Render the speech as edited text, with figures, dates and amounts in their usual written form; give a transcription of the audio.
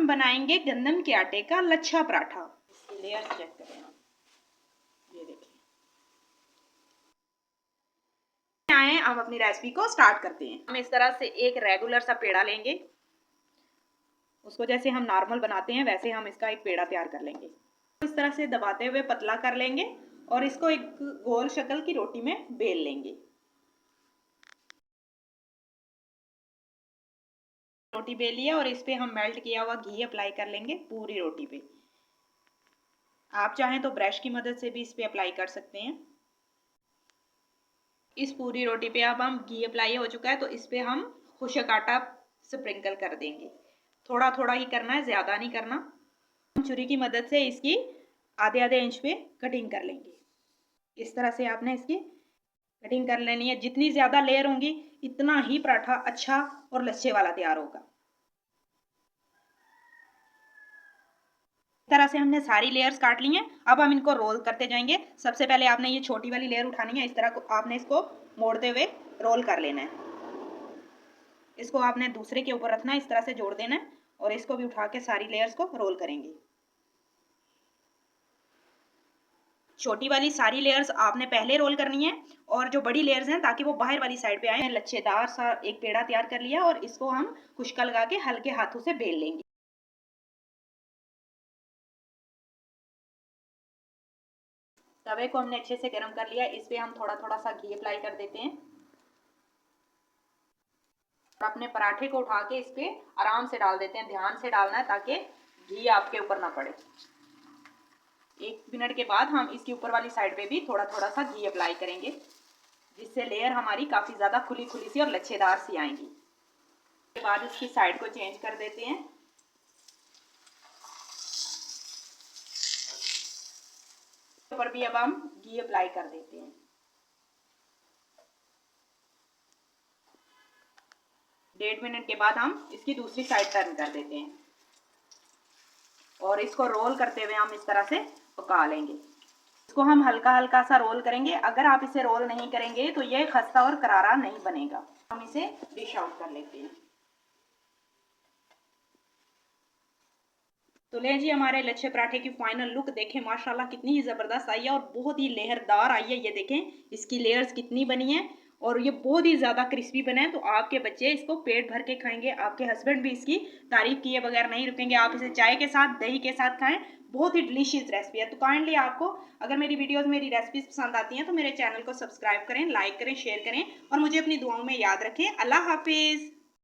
हम बनाएंगे गंदम के आटे का लच्छा पराठा। इसकी लेयर चेक करें आप, ये देखिए। आए हम अपनी रेसिपी को स्टार्ट करते हैं। हम इस तरह से एक रेगुलर सा पेड़ा लेंगे, उसको जैसे हम नॉर्मल बनाते हैं वैसे हम इसका एक पेड़ा तैयार कर लेंगे। इस तरह से दबाते हुए पतला कर लेंगे और इसको एक गोल शक्ल की रोटी में बेल लेंगे। रोटी बेल लिया और इस पे हम मेल्ट किया हुआ घी अप्लाई कर लेंगे पूरी रोटी पे। आप चाहें तो ब्रश की मदद से भी इस पे अप्लाई कर सकते हैं। इस पूरी रोटी पे अब हम घी अप्लाई हो चुका है तो इस पे हम खुशक आटा स्प्रिंकल कर देंगे। थोड़ा थोड़ा ही करना है, ज़्यादा नहीं करना। हम छुरी की मदद से इसकी आधे आधे इंच पे कटिंग कर लेंगे। इस तरह से आपने इसकी कटिंग कर लेनी है। जितनी ज़्यादा लेयर होंगी इतना ही पराठा अच्छा और लच्छे वाला तैयार होगा। इस तरह से हमने सारी लेयर्स काट ली हैं। अब हम इनको रोल करते जाएंगे। सबसे पहले आपने ये छोटी वाली लेयर उठानी है, इस तरह को आपने इसको मोड़ते हुए रोल कर लेना है। इसको आपने दूसरे के ऊपर रखना है, इस तरह से जोड़ देना है और इसको भी उठा के सारी लेयर्स को रोल करेंगे। छोटी वाली सारी लेयर्स आपने पहले रोल करनी है और जो बड़ी लेयर्स हैं ताकि वो बाहर वाली साइड पे आए। लच्छेदार सा एक पेड़ा तैयार कर लिया और इसको हम खुशका लगा के हल्के हाथों से बेल लेंगे। तवे को हमने अच्छे से गर्म कर लिया, इस पे हम थोड़ा थोड़ा सा घी अप्लाई कर देते हैं। अपने पराठे को उठा के इस पे आराम से डाल देते हैं। ध्यान से डालना है ताकि घी आपके ऊपर ना पड़े। 1 मिनट के बाद हम इसकी ऊपर वाली साइड पे भी थोड़ा थोड़ा सा घी अप्लाई करेंगे, जिससे लेयर हमारी काफ़ी ज़्यादा खुली खुली सी और लच्छेदार सी आएंगी। उसके बाद इसकी साइड को चेंज कर देते हैं। ऊपर भी अब हम घी अप्लाई कर देते हैं। 1.5 मिनट के बाद हम इसकी दूसरी साइड टर्न कर देते हैं और इसको रोल करते हुए हम इस तरह से पका लेंगे। इसको हम हल्का हल्का सा रोल करेंगे। अगर आप इसे रोल नहीं करेंगे तो ये खस्ता और करारा नहीं बनेगा। हम इसे डिश आउट कर लेते हैं। तो ले जी, हमारे लच्छे पराठे की फाइनल लुक देखें। माशाल्लाह कितनी ही ज़बरदस्त आई है और बहुत ही लेहरदार आई है। ये देखें इसकी लेयर्स कितनी बनी है और ये बहुत ही ज़्यादा क्रिस्पी बना है। तो आपके बच्चे इसको पेट भर के खाएंगे। आपके हस्बैंड भी इसकी तारीफ किए बगैर नहीं रुकेंगे। आप इसे चाय के साथ, दही के साथ खाएं। बहुत ही डिलीशियस रेसिपी है। तो काइंडली आपको अगर मेरी वीडियोस, मेरी रेसिपीज पसंद आती हैं तो मेरे चैनल को सब्सक्राइब करें, लाइक करें, शेयर करें और मुझे अपनी दुआओं में याद रखें। अल्लाह हाफिज़।